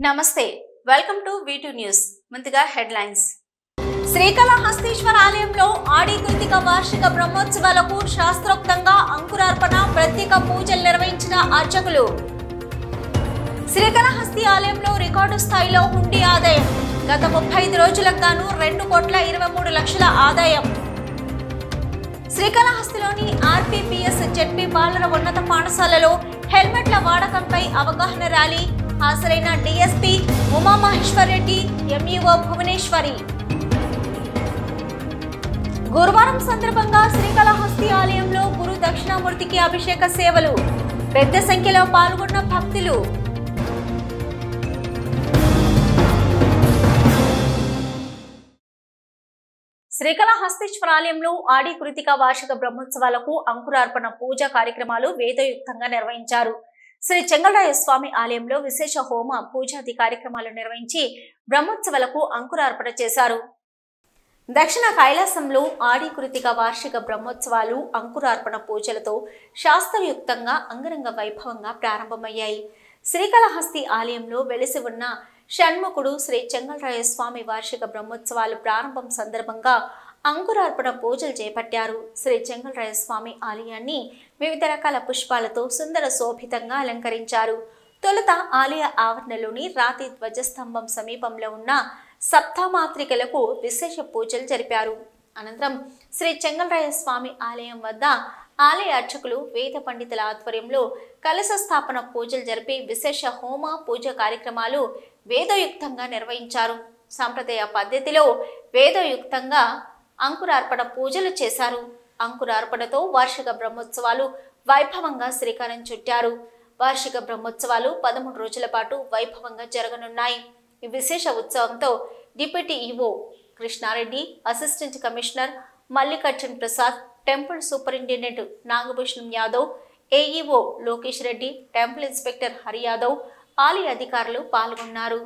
నమస్తే welcome to V2 news ముందుగా headlines Srikalahasteeswara ఆలయంలో ఆడి కృతిక వార్షిక బ్రహ్మోత్సవాలకు శాస్త్రోక్తంగా అంకురార్పణ ప్రత్యేక పూజలు నిర్వహించిన అర్చకులు శ్రీకాళహస్తి ఆలయంలో రికార్డు స్థాయిలో హుండీ ఆదాయం గత 35 రోజులకు గాను 2,23,00,000 ఆదాయం శ్రీకాళహస్తిలోని ఆర్పీపీఎస్ జెడ్పీ బాలుర ఉన్నత పాఠశాలలో హెల్మెట్ల వాడకంపై అవగాహన ర్యాలీ హాజరైన డీఎస్పీ ఉమామహేశ్వర్ రెడ్డి ఎంఈఓ భువనేశ్వరి గురువారం సందర్భంగా శ్రీకాళహస్తి ఆలయంలో గురు దక్షిణామూర్తికి అభిషేక సేవలు పెద్ద సంఖ్యలో పాల్గొన్న భక్తులు శ్రీకాళహస్తీశ్వర ఆలయంలో ఆడి కృతిక వార్షిక బ్రహ్మోత్సవాలకు అంకురార్పణ పూజా కార్యక్రమాలు వేదయుక్తంగా నిర్వహించారు. శ్రీ చెంగళరాయ స్వామి ఆలయంలో విశేష హోమ పూజాది కార్యక్రమాలు నిర్వహించి బ్రహ్మోత్సవాలకు అంకురార్పణ చేశారు. దక్షిణ కైలాసంలో ఆడి కృతిక వార్షిక బ్రహ్మోత్సవాలు అంకురార్పణ పూజలతో శాస్త్రయుక్తంగా అంగరంగ వైభవంగా ప్రారంభమయ్యాయి. శ్రీకాళహస్తి ఆలయంలో వెలిసి ఉన్న షణ్ముఖుడు శ్రీ చెంగళరాయ స్వామి వార్షిక బ్రహ్మోత్సవాలు ప్రారంభం సందర్భంగా అంకురార్పణ పూజలు చేపట్టారు. శ్రీ చెంగళరాయ స్వామి ఆలయాన్ని వివిధ రకాల పుష్పాలతో సుందర శోభితంగా అలంకరించారు. తొలుత ఆలయ ఆవరణలోని రాతి ధ్వజస్తంభం సమీపంలో ఉన్న సప్తమాత్రికలకు విశేష పూజలు జరిపారు. అనంతరం శ్రీ చెంగళరాయ స్వామి ఆలయం వద్ద ఆలయ అర్చకులు వేద పండితుల ఆధ్వర్యంలో కలశ స్థాపన పూజలు జరిపి విశేష హోమ పూజ కార్యక్రమాలు వేదయుక్తంగా నిర్వహించారు. సాంప్రదాయ పద్ధతిలో వేదయుక్తంగా అంకురార్పణ పూజలు చేశారు. అంకురార్పణతో వార్షిక బ్రహ్మోత్సవాలు వైభవంగా శ్రీకారం చుట్టారు. వార్షిక బ్రహ్మోత్సవాలు 13 రోజుల పాటు వైభవంగా జరగనున్నాయి. ఈ విశేష ఉత్సవంతో deputy EO Krishna Reddy, assistant commissioner Mallikarjun Prasad, temple superintendent Nagabhushanam Yadav, AEO Lokesh Reddy, temple inspector Hari Yadav, ఆలయ అధికారులు పాల్గొన్నారు.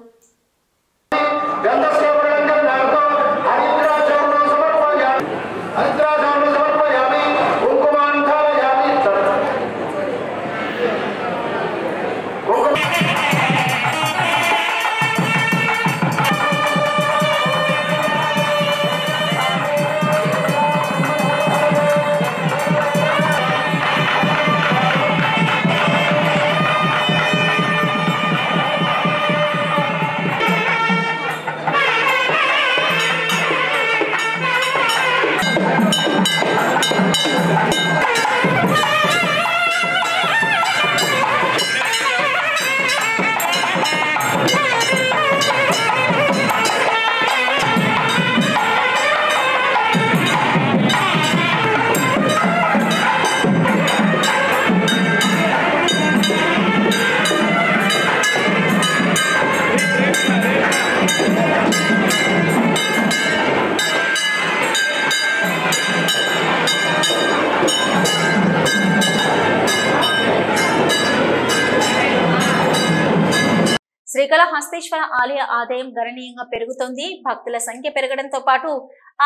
శ్రీకాళహస్తీశ్వర ఆలయ ఆదాయం గణనీయంగా పెరుగుతోంది. భక్తుల సంఖ్య పెరగడంతో పాటు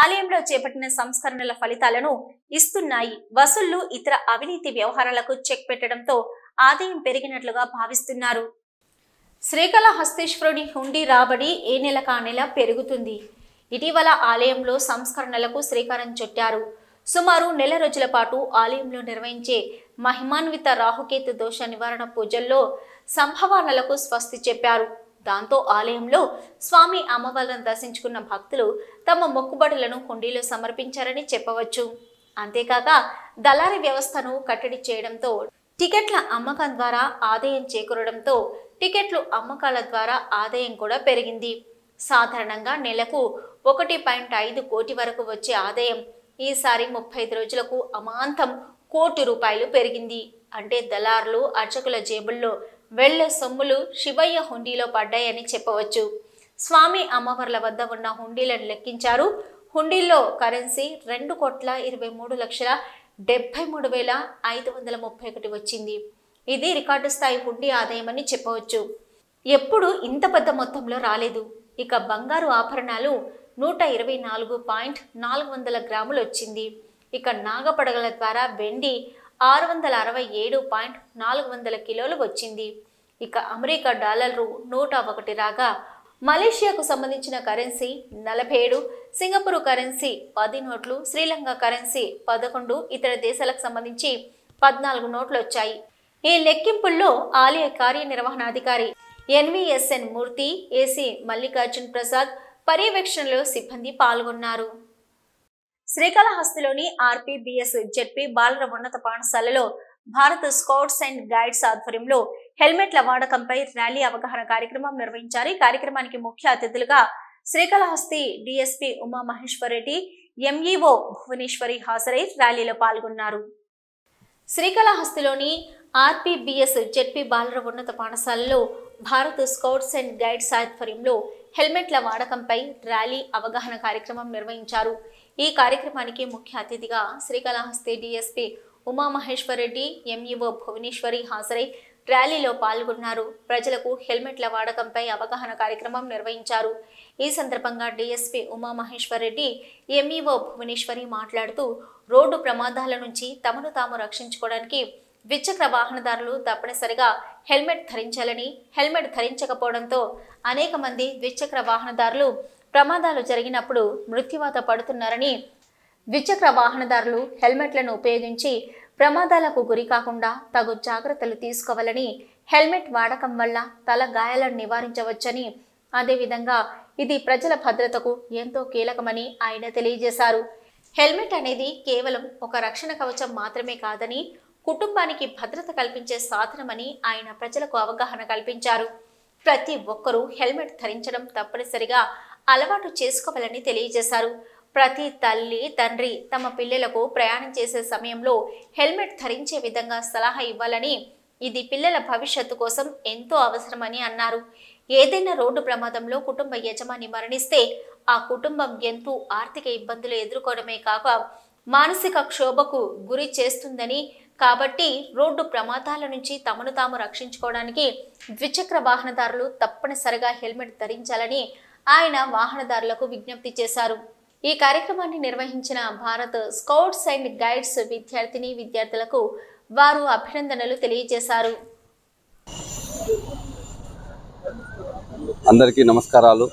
ఆలయంలో చేపట్టిన సంస్కరణల ఫలితాలను ఇస్తున్నాయి. వసూళ్లు ఇతర అవినీతి వ్యవహారాలకు చెక్ పెట్టడంతో ఆదాయం పెరిగినట్లుగా భావిస్తున్నారు. శ్రీకాళహస్తీశ్వరుడి హుండీ రాబడి ఏ నెలకా నెల పెరుగుతుంది. ఇటీవల ఆలయంలో సంస్కరణలకు శ్రీకారం చుట్టారు. సుమారు నెల రోజుల పాటు ఆలయంలో నిర్వహించే మహిమాన్విత రాహుకేతు దోష నివారణ పూజల్లో సంభవాలకు స్వస్తి చెప్పారు. దాంతో ఆలయంలో స్వామి అమ్మవార్లను దర్శించుకున్న భక్తులు తమ మొక్కుబడులను హుండీలో సమర్పించారని చెప్పవచ్చు. అంతేకాక దళారీ వ్యవస్థను కట్టడి చేయడంతో టికెట్ల అమ్మకం ద్వారా ఆదాయం చేకూరడంతో టికెట్లు అమ్మకాల ద్వారా ఆదాయం కూడా పెరిగింది. సాధారణంగా నెలకు 1.5 కోటి వరకు వచ్చే ఆదాయం ఈసారి 35 రోజులకు అమాంతం ₹1 కోటి పెరిగింది. అంటే దళారులు అర్చకుల జేబుల్లో వెళ్లే సొమ్ములు శివయ్య హుండీలో పడ్డాయని చెప్పవచ్చు. స్వామి అమ్మవార్ల వద్ద ఉన్న హుండీలను లెక్కించారు. హుండీల్లో కరెన్సీ ₹2,23,73,531 వచ్చింది. ఇది రికార్డు స్థాయి హుండీ ఆదాయమని చెప్పవచ్చు. ఎప్పుడు ఇంత పెద్ద మొత్తంలో రాలేదు. ఇక బంగారు ఆభరణాలు 124.400 గ్రాములు వచ్చింది. ఇక నాగపడగల ద్వారా వెండి 667.400 కిలోలు వచ్చింది. ఇక అమెరికా డాలర్లు 101 రాగా మలేషియాకు సంబంధించిన కరెన్సీ 47, సింగపూర్ కరెన్సీ 10 నోట్లు, శ్రీలంక కరెన్సీ 11, ఇతర దేశాలకు సంబంధించి 14 నోట్లు వచ్చాయి. ఈ లెక్కింపుల్లో ఆలయ కార్యనిర్వహణాధికారి ఎన్విఎస్ఎన్ మూర్తి, ఏసీ మల్లికార్జున్ ప్రసాద్ పర్యవేక్షణలో సిబ్బంది పాల్గొన్నారు. శ్రీకాళహస్తిలోని ఆర్పీబీఎస్ జెడ్పీ బాలర ఉన్నత పాఠశాలలో భారత్ స్కౌట్స్ అండ్ గైడ్స్ ఆధ్వర్యంలో హెల్మెట్ల వాడకంపై ర్యాలీ అవగాహన కార్యక్రమం నిర్వహించారు. ఈ కార్యక్రమానికి ముఖ్య అతిథులుగా శ్రీకాళహస్తి డీఎస్పీ ఉమామహేశ్వరరెడ్డి, ఎంఈఓ భువనేశ్వరి హాజరై ర్యాలీలో పాల్గొన్నారు. శ్రీకాళహస్తిలోని ఆర్పీబీఎస్ జెడ్పీ బాలర ఉన్నత పాఠశాలలో భారత్ స్కౌట్స్ అండ్ గైడ్స్ ఆధ్వర్యంలో హెల్మెట్ల వాడకంపై ర్యాలీ అవగాహన కార్యక్రమం నిర్వహించారు. ఈ కార్యక్రమానికి ముఖ్య అతిథిగా శ్రీకాళహస్తి డీఎస్పీ ఉమామహేశ్వరరెడ్డి, ఎంఈఓ భువనేశ్వరి హాజరై ర్యాలీలో పాల్గొన్నారు. ప్రజలకు హెల్మెట్ల వాడకంపై అవగాహన కార్యక్రమం నిర్వహించారు. ఈ సందర్భంగా డీఎస్పీ ఉమామహేశ్వరరెడ్డి, ఎంఈఓ భువనేశ్వరి మాట్లాడుతూ రోడ్డు ప్రమాదాల నుంచి తమను తాము రక్షించుకోవడానికి ద్విచక్ర వాహనదారులు తప్పనిసరిగా హెల్మెట్ ధరించాలని, హెల్మెట్ ధరించకపోవడంతో అనేక మంది ద్విచక్ర వాహనదారులు ప్రమాదాలు జరిగినప్పుడు మృత్యువాత పడుతున్నారని, ద్విచక్ర వాహనదారులు హెల్మెట్లను ఉపయోగించి ప్రమాదాలకు గురి కాకుండా తగు జాగ్రత్తలు తీసుకోవాలని, హెల్మెట్ వాడకం వల్ల తల గాయాలను నివారించవచ్చని, అదేవిధంగా ఇది ప్రజల భద్రతకు ఎంతో కీలకమని ఆయన తెలియజేశారు. హెల్మెట్ అనేది కేవలం ఒక రక్షణ కవచం మాత్రమే కాదని, కుటుంబానికి భద్రత కల్పించే సాధనమని ఆయన ప్రజలకు అవగాహన కల్పించారు. ప్రతి ఒక్కరూ హెల్మెట్ ధరించడం తప్పనిసరిగా అలవాటు చేసుకోవాలని తెలియజేశారు. ప్రతి తల్లి, తండ్రి తమ పిల్లలకు ప్రయాణం చేసే సమయంలో హెల్మెట్ ధరించే విధంగా సలహా ఇవ్వాలని, ఇది పిల్లల భవిష్యత్తు కోసం ఎంతో అవసరమని అన్నారు. ఏదైనా రోడ్డు ప్రమాదంలో కుటుంబ యజమాని మరణిస్తే ఆ కుటుంబం ఎంతో ఆర్థిక ఇబ్బందులు ఎదుర్కోవడమే కాక మానసిక క్షోభకు గురి చేస్తుందని, కాబట్టి రోడ్డు ప్రమాదాల నుంచి తమను తాము రక్షించుకోవడానికి ద్విచక్ర వాహనదారులు తప్పనిసరిగా హెల్మెట్ ధరించాలని ఆయన వాహనదారులకు విజ్ఞప్తి చేశారు. ఈ కార్యక్రమాన్ని నిర్వహించిన భారత్ స్కౌట్స్ అండ్ గైడ్స్ విద్యార్థులకు వారు అభినందనలు తెలియజేశారు. అందరికీ నమస్కారాలు.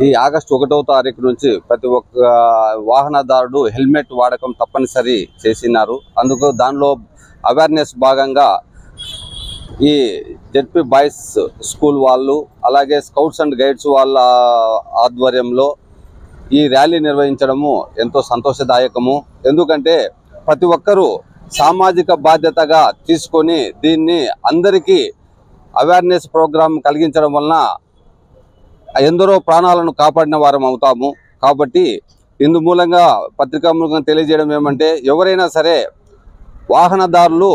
ఈ ఆగస్టు 1వ తారీఖు నుంచి ప్రతి ఒక్క వాహనదారుడు హెల్మెట్ వాడకం తప్పనిసరి చేసినారు. అందుకు దానిలో అవేర్నెస్ భాగంగా ఈ జెడ్పీ బాయ్స్ స్కూల్ వాళ్ళు, అలాగే స్కౌట్స్ అండ్ గైడ్స్ వాళ్ళ ఆధ్వర్యంలో ఈ ర్యాలీ నిర్వహించడము ఎంతో సంతోషదాయకము. ఎందుకంటే ప్రతి ఒక్కరూ సామాజిక బాధ్యతగా తీసుకొని దీన్ని అందరికీ అవేర్నెస్ ప్రోగ్రాం కలిగించడం వలన ఎందరో ప్రాణాలను కాపాడిన వారం అవుతాము. కాబట్టి ఇందు మూలంగా పత్రికా మూలంగా తెలియజేయడం ఏమంటే, ఎవరైనా సరే వాహనదారులు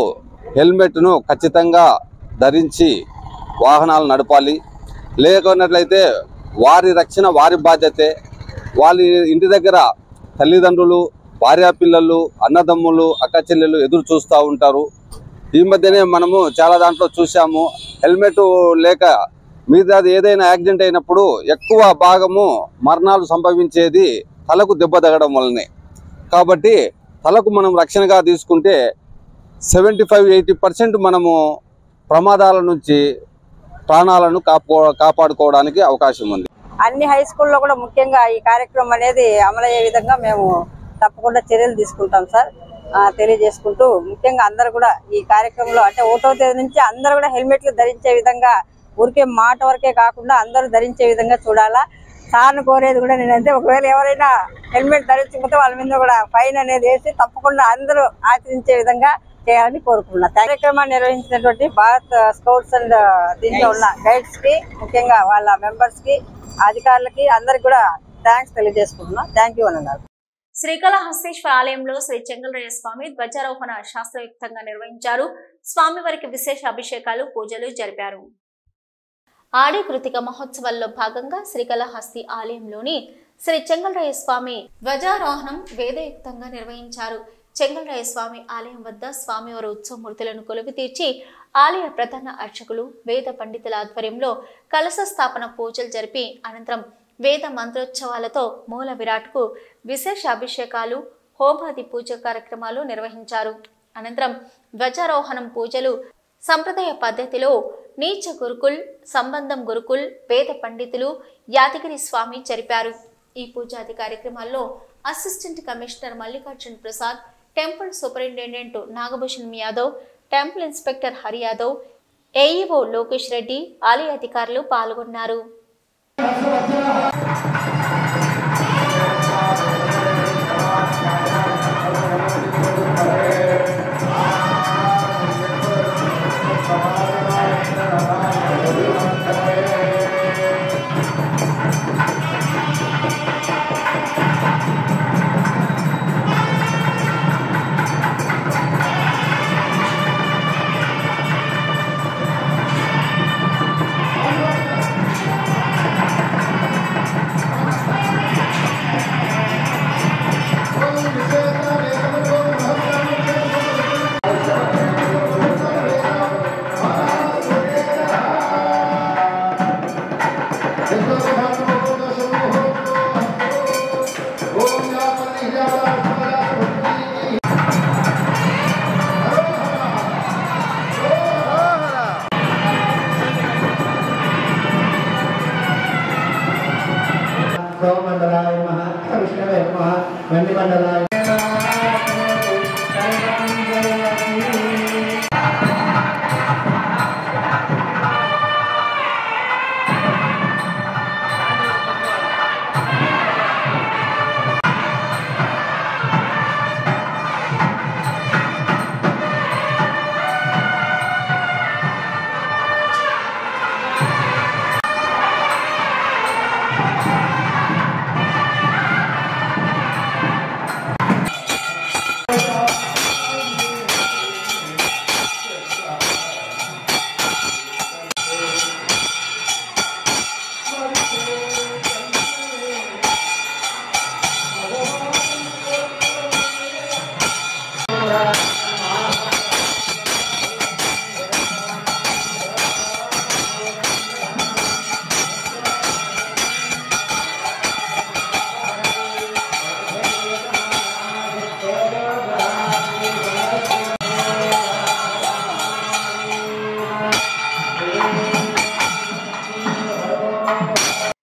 హెల్మెట్ను ఖచ్చితంగా ధరించి వాహనాలు నడపాలి. లేకున్నట్లయితే వారి రక్షణ వారి బాధ్యతే. వాళ్ళ ఇంటి దగ్గర తల్లిదండ్రులు, భార్యా పిల్లలు, అన్నదమ్ములు, అక్క చెల్లెలు ఎదురు చూస్తూ ఉంటారు. ఈ మధ్యనే మనము చాలా దాంట్లో చూసాము, హెల్మెట్ లేక మీద ఏదైనా యాక్సిడెంట్ అయినప్పుడు ఎక్కువ భాగము మరణాలు సంభవించేది తలకు దెబ్బ తగడం వల్లనే. కాబట్టి తలకు మనం రక్షణగా తీసుకుంటే 75-80% మనము ప్రమాదాల నుంచి ప్రాణాలను కాపాడుకోవడానికి అవకాశం ఉంది. అన్ని హై స్కూల్లో కూడా ముఖ్యంగా ఈ కార్యక్రమం అనేది అమలయ్యే విధంగా మేము తప్పకుండా చర్యలు తీసుకుంటాం సార్. తెలియజేసుకుంటూ ముఖ్యంగా అందరూ కూడా ఈ కార్యక్రమంలో అంటే 1వ తేదీ నుంచి అందరూ కూడా హెల్మెట్లు ధరించే విధంగా, ఊరికే మాట వరకే కాకుండా అందరూ ధరించే విధంగా చూడాలా. సార్ను కోరేది కూడా నేనంటే, ఒకవేళ ఎవరైనా హెల్మెట్ ధరించకపోతే వాళ్ళ మీద కూడా ఫైన్ అనేది వేసి తప్పకుండా అందరూ ఆచరించే విధంగా చేయాలని కోరుకున్నా. కార్యక్రమాన్ని నిర్వహించినటువంటి భారత్ స్కౌట్స్ అండ్ దీంట్లో ఉన్న గైడ్స్ కి, ముఖ్యంగా వాళ్ళ మెంబర్స్ కి, అధికారులకి అందరికి కూడా థ్యాంక్స్ తెలియజేసుకుంటున్నా. థ్యాంక్ యూ అన్నారు. శ్రీకాళహస్తీశ్వర ఆలయంలో శ్రీ చెంగలరాయ స్వామి ధ్వజారోహణ శాస్త్రయుక్తంగా నిర్వహించారు. స్వామివారికి విశేష అభిషేకాలు, పూజలు జరిపారు. ఆడి కృతిక మహోత్సవాల్లో భాగంగా శ్రీకాళహస్తి ఆలయంలోని శ్రీ చెంగలరాయ స్వామి ధ్వజారోహణం వేదయుక్తంగా నిర్వహించారు. చెంగలరాయ స్వామి ఆలయం వద్ద స్వామివారి ఉత్సవమూర్తులను కొలువు తీర్చి ఆలయ ప్రధాన అర్చకులు, వేద పండితుల ఆధ్వర్యంలో కలశ స్థాపన పూజలు జరిపి అనంతరం వేద మంత్రోత్సవాలతో మూల విరాట్కు విశేష అభిషేకాలు, హోమాది పూజ కార్యక్రమాలు నిర్వహించారు. అనంతరం ధ్వజారోహణం పూజలు సంప్రదాయ పద్ధతిలో నీచ గురుకుల్, సంబంధం గురుకుల్, వేద పండితులు యాదగిరి స్వామి జరిపారు. ఈ పూజాది కార్యక్రమాల్లో assistant commissioner Mallikarjun Prasad, temple superintendent Nagabhushan Yadav, temple inspector Hari Yadav, AEO Lokesh Reddy, ఆలయ అధికారులు పాల్గొన్నారు.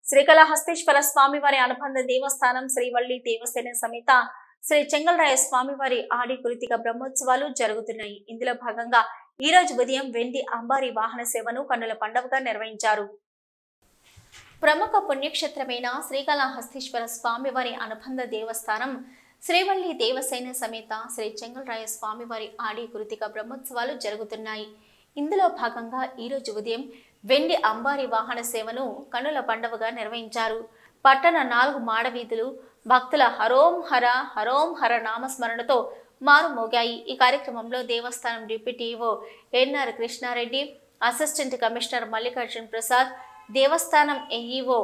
శ్రీకాళహస్తీశ్వర స్వామివారి అనుబంధ దేవస్థానం శ్రీవల్లి దేవసేన సమేత శ్రీ చెంగల్రాయ స్వామివారి ఆడి కృతిక బ్రహ్మోత్సవాలు జరుగుతున్నాయి. ఇందులో భాగంగా ఈ రోజు ఉదయం వెండి అంబారీ వాహన సేవను కన్నుల పండుగగా నిర్వహించారు. ప్రముఖ పుణ్యక్షేత్రమైన శ్రీకాళహస్తీశ్వర స్వామివారి అనుబంధ దేవస్థానం శ్రీవల్లి దేవసేన సమేత శ్రీ చెంగల్రాయ స్వామివారి ఆడి కృతిక బ్రహ్మోత్సవాలు జరుగుతున్నాయి. ఇందులో భాగంగా ఈ రోజు ఉదయం వెండి అంబారీ వాహన సేవను కన్నుల పండుగగా నిర్వహించారు. పట్టణ 4 మాడవీధులు భక్తుల హరోం హర నామస్మరణతో మారుమోగాయి. ఈ కార్యక్రమంలో దేవస్థానం deputy EO NR Krishna Reddy, assistant commissioner Mallikarjun Prasad, దేవస్థానం AEO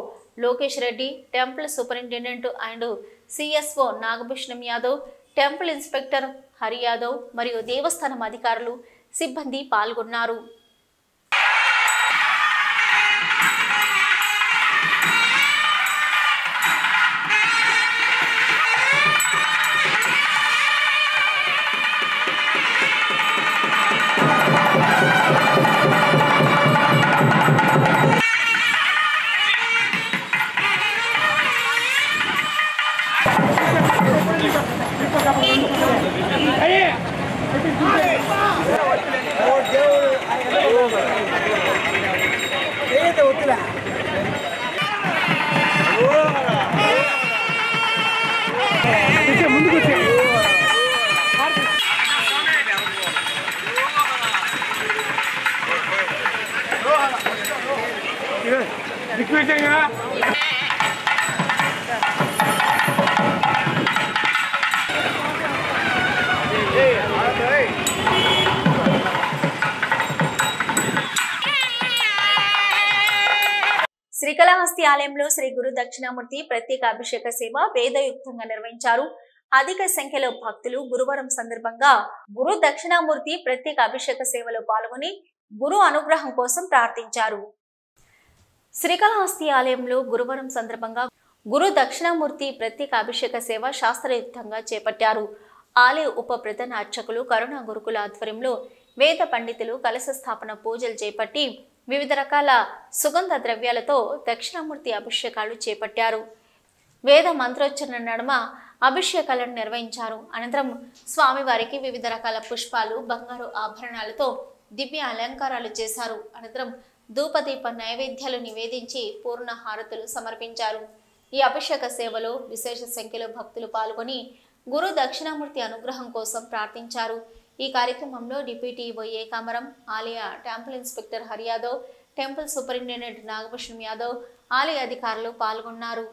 Lokesh Reddy, temple superintendent and CSO Nagabhushan Yadav, temple inspector Hari Yadav మరియు దేవస్థానం అధికారులు, సిబ్బంది పాల్గొన్నారు. శ్రీకాళహస్తి ఆలయంలో శ్రీ గురు దక్షిణామూర్తి ప్రత్యేక అభిషేక సేవ వేదయుక్తంగా నిర్వహించారు. అధిక సంఖ్యలో భక్తులు గురువారం సందర్భంగా గురు దక్షిణామూర్తి ప్రత్యేక అభిషేక సేవలో పాల్గొని గురు అనుగ్రహం కోసం ప్రార్థించారు. శ్రీకాళహస్తి ఆలయంలో గురువారం సందర్భంగా గురు దక్షిణామూర్తి ప్రత్యేక అభిషేక సేవ శాస్త్రయుక్తంగా చేపట్టారు. ఆలయ ఉప ప్రధాన అర్చకులు కరుణ గురుకుల ఆధ్వర్యంలో వేద పండితులు కలశ స్థాపన పూజలు చేపట్టి వివిధ రకాల సుగంధ ద్రవ్యాలతో దక్షిణామూర్తి అభిషేకాలు చేపట్టారు. వేద మంత్రోచ్చరణ నడుమ అభిషేకాలను నిర్వహించారు. అనంతరం స్వామివారికి వివిధ రకాల పుష్పాలు, బంగారు ఆభరణాలతో దివ్య అలంకారాలు చేశారు. అనంతరం ధూపదీప నైవేద్యాలు నివేదించి పూర్ణ హారతులు సమర్పించారు. ఈ అభిషేక సేవలో విశేష సంఖ్యలో భక్తులు పాల్గొని గురు దక్షిణామూర్తి అనుగ్రహం కోసం ప్రార్థించారు. ఈ కార్యక్రమంలో డిప్యూటీ ఓఏ కామరం, ఆలయ temple inspector Hari Yadav, temple superintendent Nagabhushanam Yadav, ఆలయ అధికారులు పాల్గొన్నారు.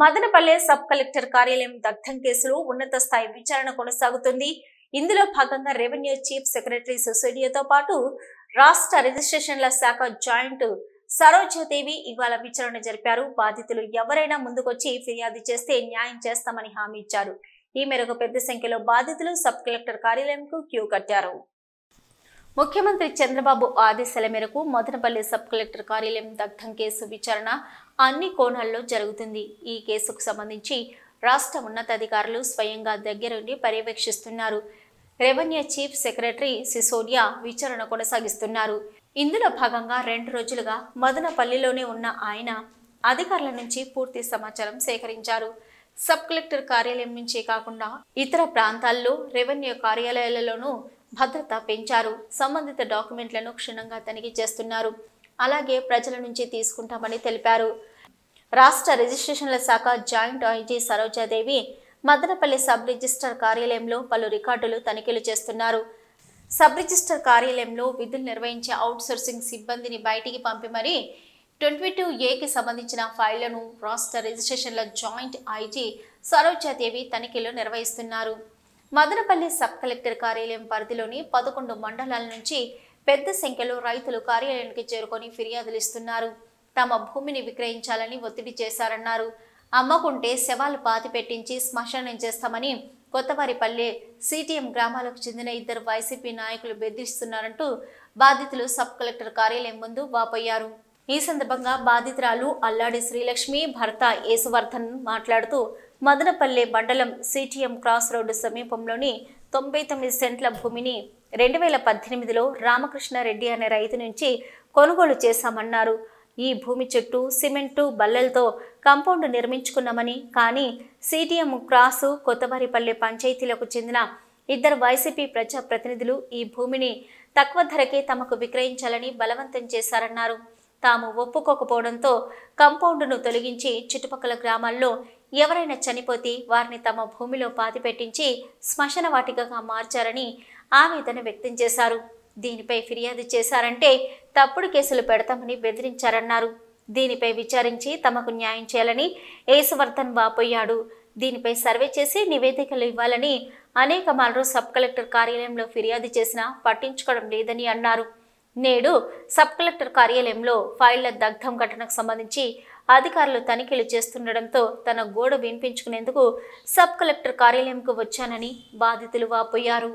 మదనపల్లె సబ్ కలెక్టర్ కార్యాలయం దగ్ధం కేసులో ఉన్నత స్థాయి విచారణ కొనసాగుతుంది. ఇందులో భాగంగా రెవెన్యూ చీఫ్ సెక్రటరీ సిసోడియాతో పాటు రాష్ట్ర రిజిస్ట్రేషన్ల శాఖ జాయింట్ సరోజాదేవి ఇవాళ విచారణ జరిపారు. బాధితులు ఎవరైనా ముందుకొచ్చి ఫిర్యాదు చేస్తే న్యాయం చేస్తామని హామీ ఇచ్చారు. ఈ మేరకు పెద్ద సంఖ్యలో బాధితులు సబ్ కలెక్టర్ కార్యాలయంకు క్యూ కట్టారు. ముఖ్యమంత్రి చంద్రబాబు ఆదేశాల మేరకు మదనపల్లి సబ్ కలెక్టర్ కార్యాలయం దగ్ధం కేసు విచారణ అన్ని కోణాల్లో జరుగుతుంది. ఈ కేసుకు సంబంధించి రాష్ట్ర ఉన్నతాధికారులు స్వయంగా దగ్గరుండి పర్యవేక్షిస్తున్నారు. రెవెన్యూ చీఫ్ సెక్రటరీ సిసోడియా విచారణ కొనసాగిస్తున్నారు. ఇందులో భాగంగా 2 రోజులుగా మదనపల్లిలోనే ఉన్న ఆయన అధికారుల నుంచి పూర్తి సమాచారం సేకరించారు. సబ్ కలెక్టర్ కార్యాలయం నుంచే కాకుండా ఇతర ప్రాంతాల్లో రెవెన్యూ కార్యాలయాలలోనూ భద్రత పెంచారు. సంబంధిత డాక్యుమెంట్లను క్షుణ్ణంగా తనిఖీ చేస్తున్నారు. అలాగే ప్రజల నుంచి తీసుకుంటామని తెలిపారు. రాష్ట్ర రిజిస్ట్రేషన్ల శాఖ joint IG Sarojadevi Madanapalle sub register కార్యాలయంలో పలు రికార్డులు తనిఖీలు చేస్తున్నారు. సబ్ రిజిస్టర్ కార్యాలయంలో విధులు నిర్వహించే అవుట్సోర్సింగ్ సిబ్బందిని బయటికి పంపి మరీ 22A సంబంధించిన ఫైళ్లను రాష్ట్ర రిజిస్ట్రేషన్ల జాయింట్ ఐజీ సరోజాదేవి తనిఖీలు నిర్వహిస్తున్నారు. మదనపల్లి సబ్ కలెక్టర్ కార్యాలయం పరిధిలోని 11 మండలాల నుంచి పెద్ద సంఖ్యలో రైతులు కార్యాలయానికి చేరుకొని ఫిర్యాదులు ఇస్తున్నారు. తమ భూమిని విక్రయించాలని ఒత్తిడి చేశారన్నారు. అమ్మకుంటే శవాలు పాతి పెట్టించి శ్మశానం చేస్తామని కొత్తవారిపల్లె సిటిఎం గ్రామాలకు చెందిన 2 వైసీపీ నాయకులు బెదిరిస్తున్నారంటూ బాధితులు సబ్ కలెక్టర్ కార్యాలయం ముందు వాపోయారు. ఈ సందర్భంగా బాధితురాలు అల్లాడి శ్రీలక్ష్మి భర్త యేసువర్ధన్ మాట్లాడుతూ మదనపల్లె మండలం సిటిఎం క్రాస్ రోడ్డు సమీపంలోని 99 సెంట్ల భూమిని 2018లో రామకృష్ణారెడ్డి అనే రైతు నుంచి కొనుగోలు చేశామన్నారు. ఈ భూమి చుట్టూ సిమెంటు బల్లలతో కాంపౌండ్ నిర్మించుకున్నామని, కానీ సిటిఎం క్రాసు కొత్తవారిపల్లె పంచాయతీలకు చెందిన 2 వైసీపీ ప్రజా ప్రతినిధులు ఈ భూమిని తక్కువ ధరకే తమకు విక్రయించాలని బలవంతం చేశారన్నారు. తాము ఒప్పుకోకపోవడంతో కాంపౌండ్ను తొలగించి చుట్టుపక్కల గ్రామాల్లో ఎవరైనా చనిపోతే వారిని తమ భూమిలో పాతిపెట్టించి శ్మశాన వాటికగా మార్చారని ఆవేదన వ్యక్తం చేశారు. దీనిపై ఫిర్యాదు చేశారంటే తప్పుడు కేసులు పెడతామని బెదిరించారన్నారు. దీనిపై విచారించి తమకు న్యాయం చేయాలని యేసువర్ధన్ వాపోయాడు. దీనిపై సర్వే చేసి నివేదికలు ఇవ్వాలని అనేక మార్లు సబ్ కలెక్టర్ కార్యాలయంలో ఫిర్యాదు చేసినా పట్టించుకోవడం లేదని అన్నారు. నేడు సబ్ కలెక్టర్ కార్యాలయంలో ఫైళ్ల దగ్ధం ఘటనకు సంబంధించి అధికారులు తనిఖీలు చేస్తుండటంతో తన గోడ వినిపించుకునేందుకు సబ్ కలెక్టర్ కార్యాలయంకు వచ్చానని బాధితులు వాపోయారు.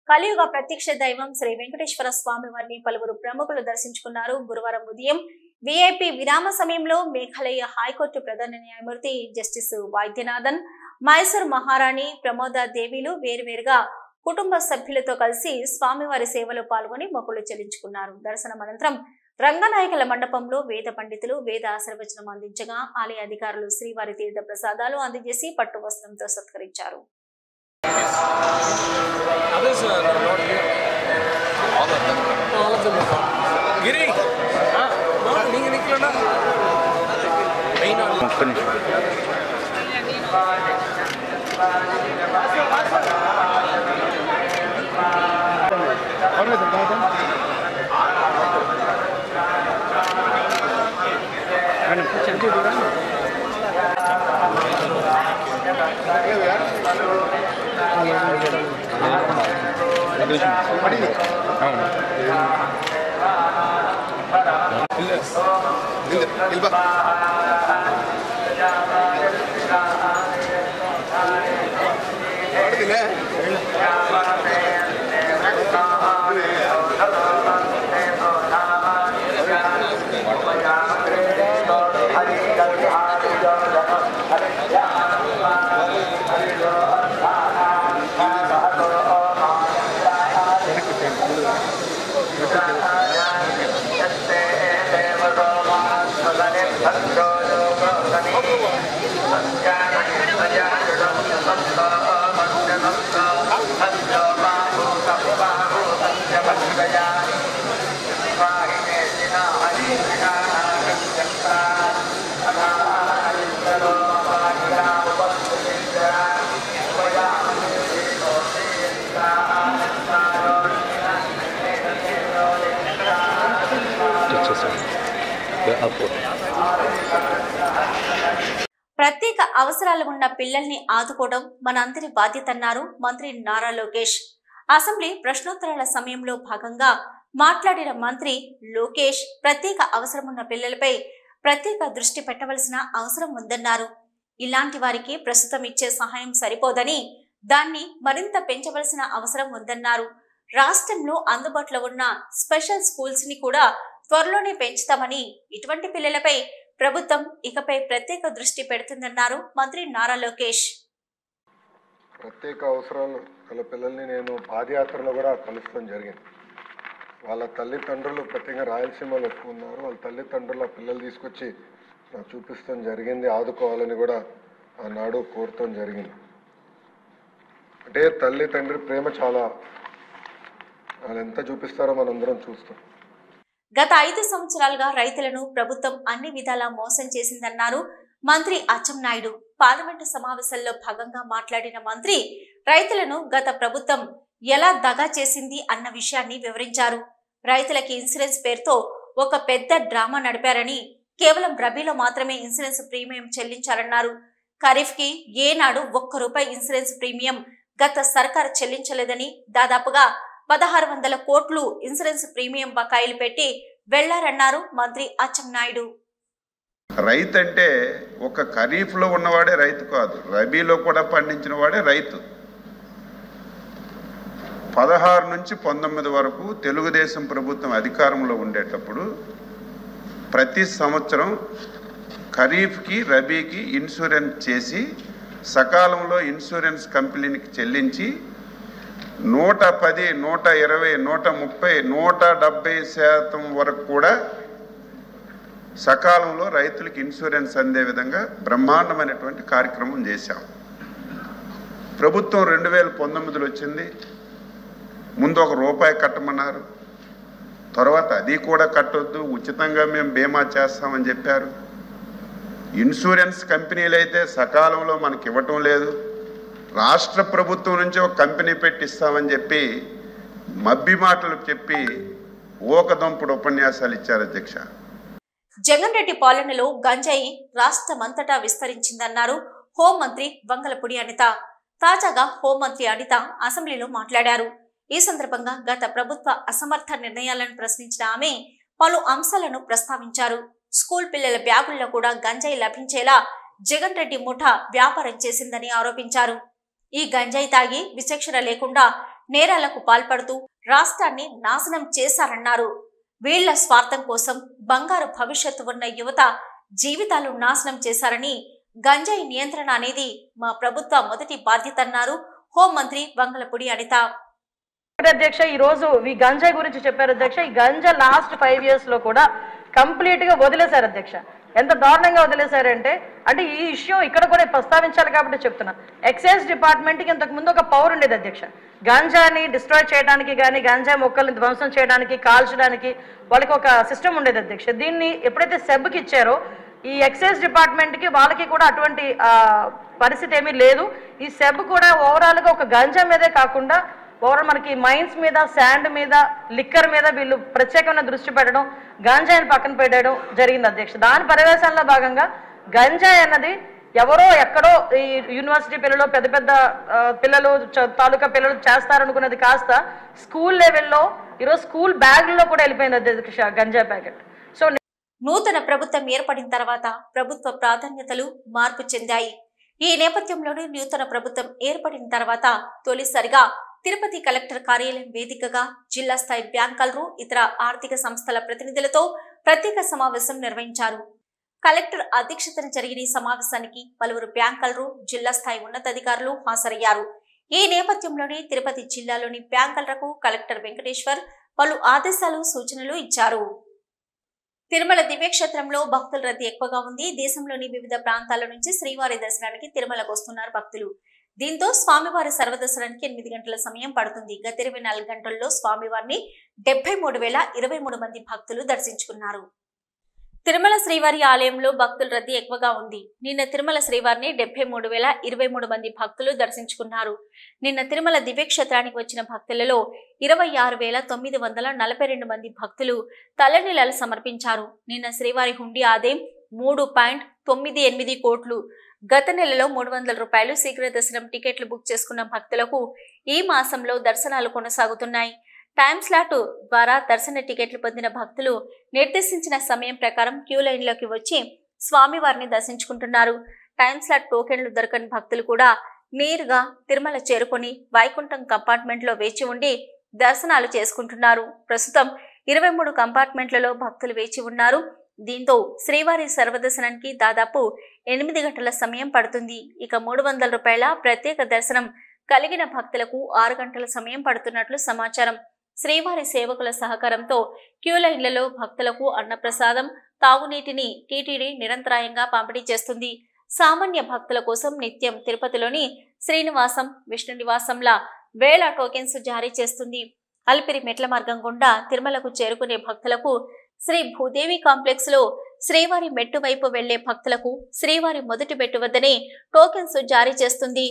కలియుగ ప్రత్యక్ష దైవం శ్రీ వెంకటేశ్వర స్వామి వారిని పలువురు ప్రముఖులు దర్శించుకున్నారు. గురువారం ఉదయం విఐపి విరామ సమయంలో మేఘాలయ హైకోర్టు ప్రధాన న్యాయమూర్తి జస్టిస్ వైద్యనాథన్, మైసూర్ మహారాణి ప్రమోదా దేవిలు వేరువేరుగా కుటుంబ సభ్యులతో కలిసి స్వామివారి సేవలో పాల్గొని మొక్కులు చెల్లించుకున్నారు. దర్శనం అనంతరం రంగనాయకుల మండపంలో వేద పండితులు వేద ఆశీర్వచనం అందించగా ఆలయ అధికారులు శ్రీవారి తీర్థ ప్రసాదాలు అందజేసి పట్టు వస్త్రంతో సత్కరించారు. Others are not here. All of them. All of them are gone. Giri! No, you can't go. Main on. ప్రత్యేక అవసరాలు ఉన్న పిల్లల్ని ఆదుకోవడం మనందరి బాధ్యత అన్నారు మంత్రి నారా లోకేష్. అసెంబ్లీ ప్రశ్నోత్తరాల సమయంలో భాగంగా మాట్లాడిన మంత్రి లోకేష్ ప్రత్యేక అవసరం ఉన్న పిల్లలపై ప్రత్యేక దృష్టి పెట్టవలసిన అవసరం ఉందన్నారు. ఇలాంటి వారికి ప్రస్తుతం ఇచ్చే సహాయం సరిపోదని దాన్ని మరింత పెంచవలసిన అవసరం ఉందన్నారు. రాష్ట్రంలో అందుబాటులో ఉన్న స్పెషల్ స్కూల్స్ ని కూడా త్వరలోనే పెంచుతామని, ఇటువంటి పిల్లలపై ప్రభుత్వం ఇకపై ప్రత్యేక దృష్టి పెడుతుందన్నారు మంత్రి నారా లోకేష్. ప్రత్యేక అవసరాలు గల పిల్లల్ని నేను పాదయాత్రలో కూడా కలుస్తాం జరిగింది. వాళ్ళ తల్లిదండ్రులు ప్రత్యేకంగా రాయలసీమలో ఎక్కువ ఉన్నారు. వాళ్ళ తల్లిదండ్రుల పిల్లలు తీసుకొచ్చి నాకు చూపిస్తాం జరిగింది. ఆదుకోవాలని కూడా ఆనాడు కోరటం జరిగింది. అంటే తల్లి తండ్రి ప్రేమ చాలా, వాళ్ళు ఎంత చూపిస్తారో మనందరం చూస్తాం. గత 5 సంవత్సరాలుగా రైతులను ప్రభుత్వం అన్ని విధాలా మోసం చేసిందన్నారు మంత్రి అచ్చెన్నాయుడు. పార్లమెంటు సమావేశంలో భాగంగా మాట్లాడిన మంత్రి రైతులను గత ప్రభుత్వం ఎలా దగా చేసింది అన్న విషయాన్ని వివరించారు. రైతులకి ఇన్సూరెన్స్ పేరుతో ఒక పెద్ద డ్రామా నడిపారని, కేవలం రబీలో మాత్రమే ఇన్సూరెన్స్ ప్రీమియం చెల్లించారన్నారు. ఖరీఫ్ కి ఏనాడు ₹1 ఇన్సూరెన్స్ ప్రీమియం గత సర్కారు చెల్లించలేదని, దాదాపుగా 1600 కోట్లు ఇన్సూరెన్స్ ప్రీమియం బకాయిలు పెట్టి వెళ్లారన్నారు మంత్రి అచ్చెన్నాయుడు. రైతు అంటే ఒక ఖరీఫ్లో ఉన్నవాడే రైతు కాదు, రబీలో కూడా పండించిన వాడే రైతు. 16 నుంచి 19 వరకు తెలుగుదేశం ప్రభుత్వం అధికారంలో ఉండేటప్పుడు ప్రతి సంవత్సరం ఖరీఫ్కి రబీకి ఇన్సూరెన్స్ చేసి సకాలంలో ఇన్సూరెన్స్ కంపెనీకి చెల్లించి 110, 120, 130, 170% వరకు కూడా సకాలంలో రైతులకు ఇన్సూరెన్స్ అందే విధంగా బ్రహ్మాండమైనటువంటి కార్యక్రమం చేశాం. ప్రభుత్వం 2019లో వచ్చింది. ముందు ₹1 కట్టమన్నారు, తర్వాత అది కూడా కట్టొద్దు, ఉచితంగా మేము బీమా చేస్తామని చెప్పారు. ఇన్సూరెన్స్ కంపెనీలు అయితే సకాలంలో మనకి ఇవ్వటం లేదు. రాష్ట్ర ప్రభుత్వం నుంచి ఒక కంపెనీ పెట్టిస్తామని చెప్పి మబ్బి మాటలు చెప్పి ఓకదంపుడు ఉపన్యాసాలు ఇచ్చారు అధ్యక్ష. జగన్ రెడ్డి పాలనలో గంజాయి రాష్ట్రమంతటా విస్తరించిందన్నారు హోంమంత్రి వంగలపూడి అనిత. తాజాగా హోంమంత్రి అనిత అసెంబ్లీలో మాట్లాడారు. ఈ సందర్భంగా గత ప్రభుత్వ అసమర్థ నిర్ణయాలను ప్రశ్నించిన ఆమె పలు అంశాలను ప్రస్తావించారు. స్కూల్ పిల్లల బ్యాగుల్లో కూడా గంజాయి లభించేలా జగన్ రెడ్డి ముఠా వ్యాపారం చేసిందని ఆరోపించారు. ఈ గంజాయి తాగి విచక్షణ లేకుండా నేరాలకు పాల్పడుతూ రాష్ట్రాన్ని నాశనం చేశారన్నారు. వీళ్ల స్వార్థం కోసం బంగారు భవిష్యత్తు ఉన్న యువత జీవితాలు నాశనం చేశారని, గంజాయి నియంత్రణ అనేది మా ప్రభుత్వ మొదటి బాధ్యత అన్నారు హోంమంత్రి వంగలపూడి అనిత. అధ్యక్ష, ఈ రోజు ఈ గంజాయి గురించి చెప్పారు అధ్యక్ష. ఈ గంజా లాస్ట్ 5 years లో కూడా కంప్లీట్ గా వదిలేశారు అధ్యక్ష. ఎంత దారుణంగా వదిలేశారంటే, అంటే ఈ ఇష్యూ ఇక్కడ కూడా ప్రస్తావించాలి కాబట్టి చెప్తున్నా. ఎక్సైజ్ డిపార్ట్మెంట్కి ఇంతకు ముందు ఒక పవర్ ఉండేది అధ్యక్ష. గంజాని డిస్ట్రాయ్ చేయడానికి కానీ, గంజా మొక్కల్ని ధ్వంసం చేయడానికి, కాల్చడానికి వాళ్ళకి ఒక సిస్టమ్ ఉండేది అధ్యక్ష. దీన్ని ఎప్పుడైతే సెబ్కి ఇచ్చారో ఈ ఎక్సైజ్ డిపార్ట్మెంట్కి వాళ్ళకి కూడా అటువంటి పరిస్థితి ఏమీ లేదు. ఈ సెబ్ కూడా ఓవరాల్గా ఒక గంజా మీదే కాకుండా ఓవరాల్ మనకి మైన్స్ మీద, శాండ్ మీద, లిక్కర్ మీద వీళ్ళు ప్రత్యేకమైన దృష్టి పెట్టడం, గంజాయిని పక్కన పెట్టడం జరిగింది అధ్యక్ష. దాని పర్యవేక్షణలో భాగంగా గంజాయి అన్నది ఎవరో ఎక్కడో ఈ యూనివర్సిటీ పిల్లలు, పెద్ద పెద్ద పిల్లలు, తాలూకా పిల్లలు చేస్తారనుకున్నది కాస్త స్కూల్ లెవెల్లో ఈరోజు స్కూల్ బ్యాగుల్లో కూడా వెళ్ళిపోయింది అధ్యక్ష గంజాయి ప్యాకెట్. సో నూతన ప్రభుత్వం ఏర్పడిన తర్వాత ప్రభుత్వ ప్రాధాన్యతలు మార్పు చెందాయి. ఈ నేపథ్యంలోనే నూతన ప్రభుత్వం ఏర్పడిన తర్వాత తొలిసారిగా తిరుపతి కలెక్టర్ కార్యాలయం వేదికగా జిల్లా స్థాయి బ్యాంకర్లు, ఇతర ఆర్థిక సంస్థల ప్రతినిధులతో ప్రత్యేక సమావేశం నిర్వహించారు. కలెక్టర్ అధ్యక్షతన జరిగిన ఈ సమావేశానికి పలువురు బ్యాంకర్లు, జిల్లా స్థాయి ఉన్నతాధికారులు హాజరయ్యారు. ఈ నేపథ్యంలోనే తిరుపతి జిల్లాలోని బ్యాంకర్లకు కలెక్టర్ వెంకటేశ్వర్ పలు ఆదేశాలు, సూచనలు ఇచ్చారు. తిరుమల దివ్యక్షేత్రంలో భక్తుల రద్దీ ఎక్కువగా ఉంది. దేశంలోని వివిధ ప్రాంతాల నుంచి శ్రీవారి దర్శనానికి తిరుమలకు వస్తున్నారు భక్తులు. దీంతో స్వామివారి సర్వదర్శనానికి 8 గంటల సమయం పడుతుంది. గత 24 గంటల్లో స్వామివారిని 73,023 మంది భక్తులు దర్శించుకున్నారు. తిరుమల శ్రీవారి ఆలయంలో భక్తుల రద్దీ ఎక్కువగా ఉంది. నిన్న తిరుమల శ్రీవారిని 73,023 మంది భక్తులు దర్శించుకున్నారు. నిన్న తిరుమల దివ్యక్షేత్రానికి వచ్చిన భక్తులలో 26,942 మంది భక్తులు తలనీలాలు సమర్పించారు. నిన్న శ్రీవారి హుండీ ఆదాయం 3.98 కోట్లు. గత నెలలో 300 రూపాయలు శీఘ్ర దర్శనం టికెట్లు బుక్ చేసుకున్న భక్తులకు ఈ మాసంలో దర్శనాలు కొనసాగుతున్నాయి. టైమ్ స్లాట్ ద్వారా దర్శన టికెట్లు పొందిన భక్తులు నిర్దేశించిన సమయం ప్రకారం క్యూ లైన్లోకి వచ్చి స్వామివారిని దర్శించుకుంటున్నారు. టైమ్ స్లాట్ టోకెన్లు దొరకని భక్తులు కూడా నేరుగా తిరుమల చేరుకొని వైకుంఠం కంపార్ట్మెంట్లో వేచి ఉండి దర్శనాలు చేసుకుంటున్నారు. ప్రస్తుతం 23 కంపార్ట్మెంట్లలో భక్తులు వేచి ఉన్నారు. దీంతో శ్రీవారి సర్వదర్శనానికి దాదాపు 8 గంటల సమయం పడుతుంది. ఇక 300 రూపాయల ప్రత్యేక దర్శనం కలిగిన భక్తులకు 6 గంటల సమయం పడుతున్నట్లు సమాచారం. శ్రీవారి సేవకుల సహకారంతో క్యూ లైన్లలో భక్తులకు అన్నప్రసాదం, తాగునీటిని టీటీడీ నిరంతరాయంగా పంపిణీ చేస్తుంది. సామాన్య భక్తుల కోసం నిత్యం తిరుపతిలోని శ్రీనివాసం, విష్ణు నివాసంలా వేల టోకెన్స్ జారీ చేస్తుంది. అలిపిరి మెట్ల మార్గం గుండా తిరుమలకు చేరుకునే భక్తులకు శ్రీ భూదేవి కాంప్లెక్స్ లో, శ్రీవారి మెట్టు వైపు వెళ్లే భక్తులకు శ్రీవారి మొదటి మెట్టు వద్దనే టోకెన్స్ జారీ చేస్తుంది.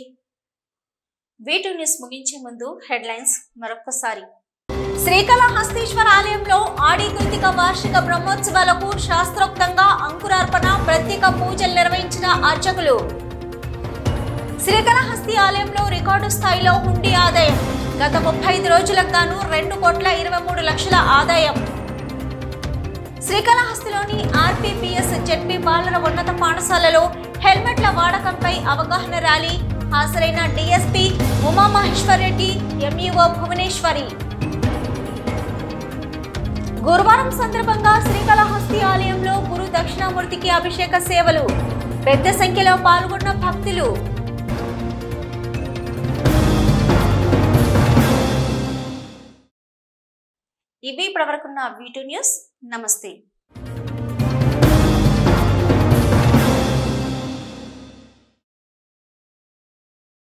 వీటి న్యూస్ ముగించే ముందు హెడ్లైన్స్ మరొకసారి. శ్రీకాళహస్తీశ్వర ఆలయంలో ఆడి కృతిక వార్షిక బ్రహ్మోత్సవాలకు శాస్త్రోక్తంగా అంకురార్పణ, ప్రత్యేక పూజలు నిర్వహించిన అర్చకులు. శ్రీకాళహస్తి ఆలయంలో రికార్డు స్థాయిలో హుండీ ఆదాయం. గత 35 రోజులకు గాను 2,23,00,000 ఆదాయం. శ్రీకాళహస్తిలోని ఆర్పీపీఎస్ జెడ్పీ బాలుర ఉన్నత పాఠశాలలో హెల్మెట్ల వాడకంపై అవగాహన ర్యాలీ. హాజరైన డీఎస్పీ ఉమామహేశ్వర్ రెడ్డి, ఎంఈఓ భువనేశ్వరి. గురువారం సందర్భంగా శ్రీకాళహస్తి ఆలయంలో గురు దక్షిణామూర్తికి అభిషేక సేవలు. పెద్ద సంఖ్యలో పాల్గొన్న భక్తులు. ఇవి ఇప్పటివరకున్న V2 న్యూస్. నమస్తే.